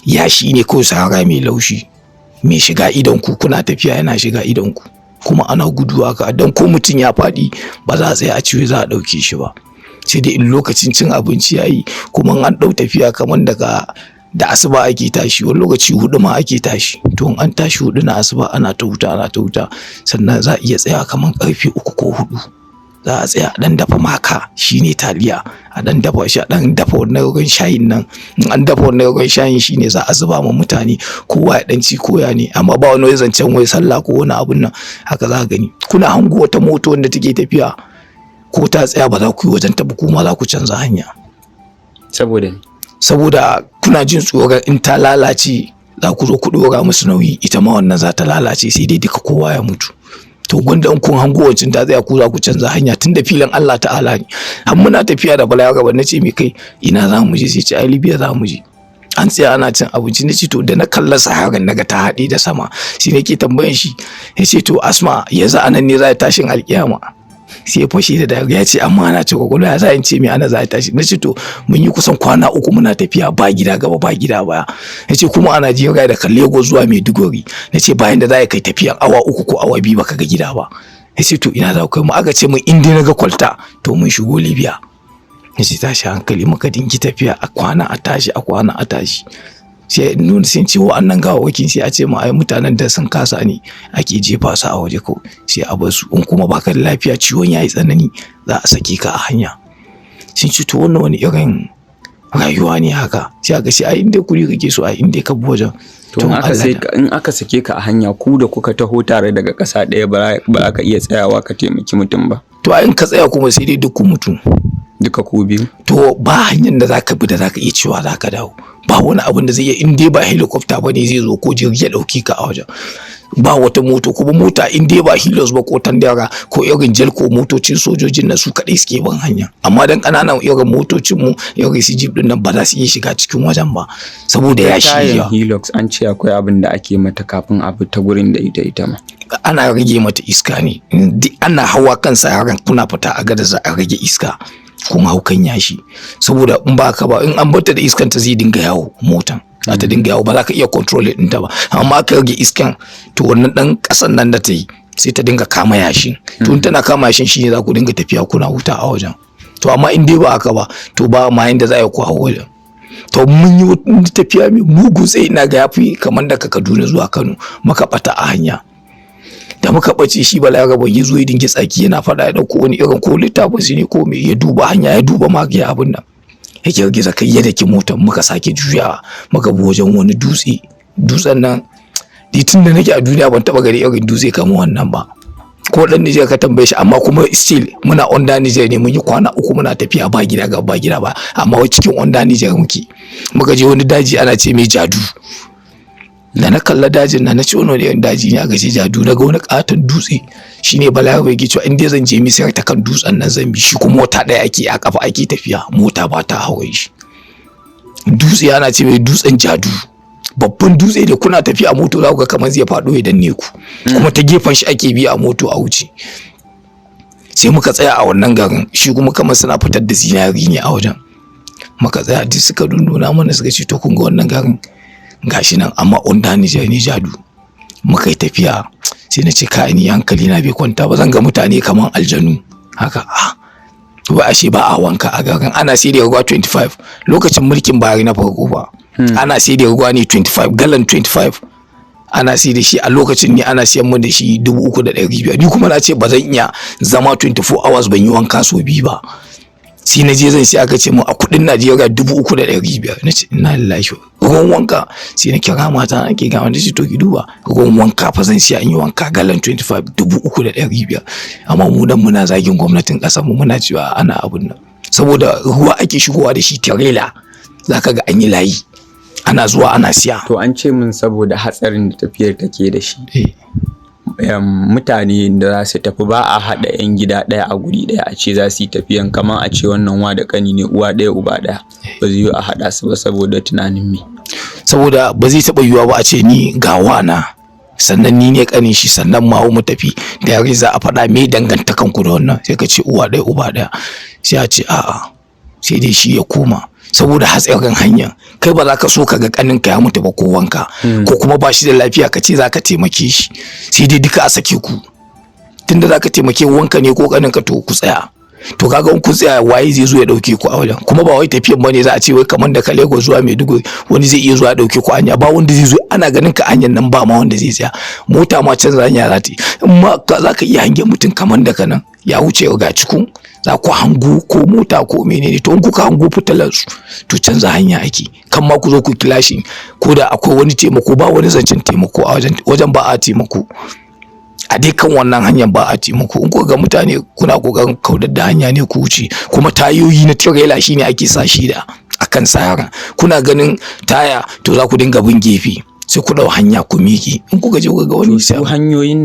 yashi ne ko sahara mai laushi mai shiga idon ku, kuna tafiya yana shiga idon ku kuma ana gudu haka, dan ko mutum ya faɗi ba za a tsaya a ciwo za a ɗauke shi ba, sai dai in lokacin cin abinci yayi. Kuma an ɗau tafiya kamar daga da asuba ake tashi, wani lokaci 4 ma ake tashi, to in an tashi 4 na asuba ana ta wuta sannan za a iya tsaya kamar karfe 3 ko 4 za a tsaya a dan dafa maka, shine taliya, a dan dafa shi, a dan dafa wannan ruwan shayin nan. In an dafa wannan ruwan shayin shine za a zuba ma mutane, kowa ya dan ci koya ne, amma ba wani zancen wai sallah ko wani abun nan. Haka za ka gani kuna hango wata moto wanda take tafiya ko ta tsaya ba za ku yi wajen ta ba, kuma za ku canza hanya. Saboda kuna jin tsoron in ta lalace za ku zo ku ɗora musu nauyi, ita ma wannan za ta lalace, sai dai duka kowa ya mutu. To gwanda in kun hango wancan ta tsaya, ku za ku canza hanya, tunda filin Allah ta'ala ne. Har muna tafiya da Balarabe na ce mai kai ina za mu je, sai ce ai Libya za mu je. An tsaya ana cin abinci, na ce to da na kalla saharan naga ta haɗe da sama, shi nake tambayan shi, ya ce to Asma yanzu anan ne za ta tashin alƙiyama. Sai ya fashe da dariya, ya ce amma ana ce kwakwalwa ya za in ce mai ana za ta tashi. Na ce to mun yi kusan kwana 3 muna tafiya ba gida gaba ba gida baya. Ya ce kuma a Najeriya daga Lagos zuwa Maiduguri. Na ce bayan da za kai tafiyan awa 3 ko awa 2 baka ga gida ba. Ya ce to ina za ku kai mu, aka ce mun in dai na ga kwalta to mun shigo Libya. Ya ce tashi hankali, muka dingi tafiya a kwana a tashi, a kwana a tashi. Sai nuna sun ce wa'annan gawawakin, sai a ce ma ai mutanen da sun kasa ne ake jefa su a waje ko sai a bar su, in kuma baka da lafiya ciwon yayi tsanani za a sake ka a hanya. Sun ce to wannan wani irin rayuwa ne haka, sai aka ce ai inda kuɗi kake so ai inda ka bi wajen. To in aka sake ka a hanya, ku da kuka taho tare daga ƙasa ɗaya ba za ka iya tsayawa ka taimaki mutum ba. To in ka tsaya kuma sai dai duk mutum. Duka ku biyu. To ba hanyar da zaka bi da zaka iya cewa zaka dawo, ba wani abin da zai iya, in dai ba helicopter bane zai zo ko jirgi ya dauki ka a wajen, ba wata moto, kuma mota in dai ba Hilos ba ko Tandara ko irin Jel ko motocin sojojin nan su kadai suke ban hanya. Amma dan kananan irin motocin mu irin su Jeep din nan ba za su iya shiga cikin wajen ba saboda ya shiya. Hilux an ce akwai abin da ake mata kafin a bi ta gurin da ita ma. Ana rage mata iska ne, ana hawa kan saharan kuna fita a gada za a rage iska, kun hau kan yashi, saboda in ba ka ba in an bata da iskan ta zai dinga yawo, motan za ta dinga yawo, ba za ka iya control din ta ba. Amma ka rage iskan to wannan dan kasan nan da ta yi sai ta dinga kama yashin, to in tana kama yashin shine za ku dinga tafiya kuna huta a wajen. To amma in dai ba haka ba to ba ma yanda za a yi ku hawo wajen. To mun yi tafiya mai mugu sai ina ga yafi kamar daga Kaduna zuwa Kano, muka bata a hanya. Da muka bace shi Balarabe ya zo ya dinga tsaki yana faɗa, ya dauko wani irin ko littafin shi ne ko me, ya duba hanya ya duba magiya abin nan, yake girgiza kai ya daki motar, muka sake juya muka bi wajen wani dutsen nan tun da nake a duniya ban taba gari irin dutse kamar wannan ba. Ko dan Niger ka tambaye shi, amma kuma still muna onda Niger ne, mun yi kwana 3 muna tafiya ba gida ga ba gida ba, amma cikin onda Niger muka je wani daji ana ce mai Jadu. Da na kalla dajin na ce wani irin daji ne, aka ce Jadu, na ga wani katon dutse, shine Balarabe yake cewa in dai zan je Misira ta kan dutsen nan zan bi shi, kuma mota ɗaya ake a kafa ake tafiya, mota ba ta hawan shi. Dutse ana ce mai dutsen Jadu, babban dutse da kuna tafiya a moto za ku ga kamar zai faɗo ya danne ku, kuma ta gefen shi ake bi a moto a wuce. Sai muka tsaya a wannan garin, shi kuma kamar suna fitar da zinari ne a wajen. Muka tsaya duk suka dunduna mana suka ce to kun ga wannan garin gashi nan, amma onda Niger ne Jadu. Muka yi tafiya sai na ce kai ni hankali na bai kwanta ba, zan ga mutane kamar aljanu haka. Wai ashe ba a wanka a garin, ana sai da ruwa 25 lokacin mulkin Buhari na farko ba. Ana sai da ruwa ne 25 galan 25, ana sai da shi a lokacin ne ana siyan mun da shi 3,500. Ni kuma na ce ba zan iya zama 24 hours ban yi wanka so biyu ba. Sai na je zan sai aka ce mu a kudin Najeriya 3,500. Na ce ina lillahi, ruwan wanka. Sai na kira mata na ke gama da shi to ki duba ruwan wanka fa zan siya in yi wanka galan 25 3,500. Amma mu dan muna zagin gwamnatin kasar mu, muna cewa ana abun nan saboda ruwa ake shigowa da shi trailer, zaka ga an yi layi ana zuwa ana siya. To an ce min saboda hatsarin da tafiyar take da shi, mutane da za su tafi ba a haɗa 'yan gida ɗaya a guri ɗaya a ce za su yi tafiyan, kamar a ce wannan wa da ƙani ne uwa ɗaya uba ɗaya, ba zai yi a haɗa su ba saboda tunanin me? Saboda ba zai taɓa yiwuwa ba a ce ni ga wana sannan ni ne ƙanin shi sannan ma mu tafi da yare za a faɗa me dangantakan ku da wannan, sai ka ce uwa ɗaya uba ɗaya, sai a ce a'a sai dai shi ya koma. saboda hatsarin hanya. Kai ba za ka so ka ga kaninka ya mutu ba ko wanka ko kuma ba shi da lafiya ka ce za ka taimake shi, sai dai duka a sake ku. Tunda za ka taimake wanka ne ko kaninka to ku tsaya. To kaga in ku tsaya waye zai zo ya dauke ku a wajen, kuma ba wai tafiyan bane za a ce wai kamar da Lagos zuwa Maiduguri wani zai iya zuwa dauke ku hanya, ba wanda zai zo, ana ganin ka hanyar nan ba ma wanda zai tsaya, mota ma canza hanya za ta yi. In ma za ka iya hangen mutum kamar daga nan ya wuce ga cikin za ku hango ko mota ko menene, to in kuka hango fitalar su to canza hanya ake, kan ma ku zo ku kilashi ko da akwai wani taimako, ba wani zancen taimako a wajen ba a taimako. A dai kan wannan hanyar ba a taimako. In kuka ga mutane kuna kokarin kaudar da hanya ne ku wuce, kuma tayoyi na tirela shine ake sa shi da akan sahara, kuna ganin taya to za ku dinga bin gefe sai ku dau hanya ku miƙe. In kuka je kuka ga wani hanyoyin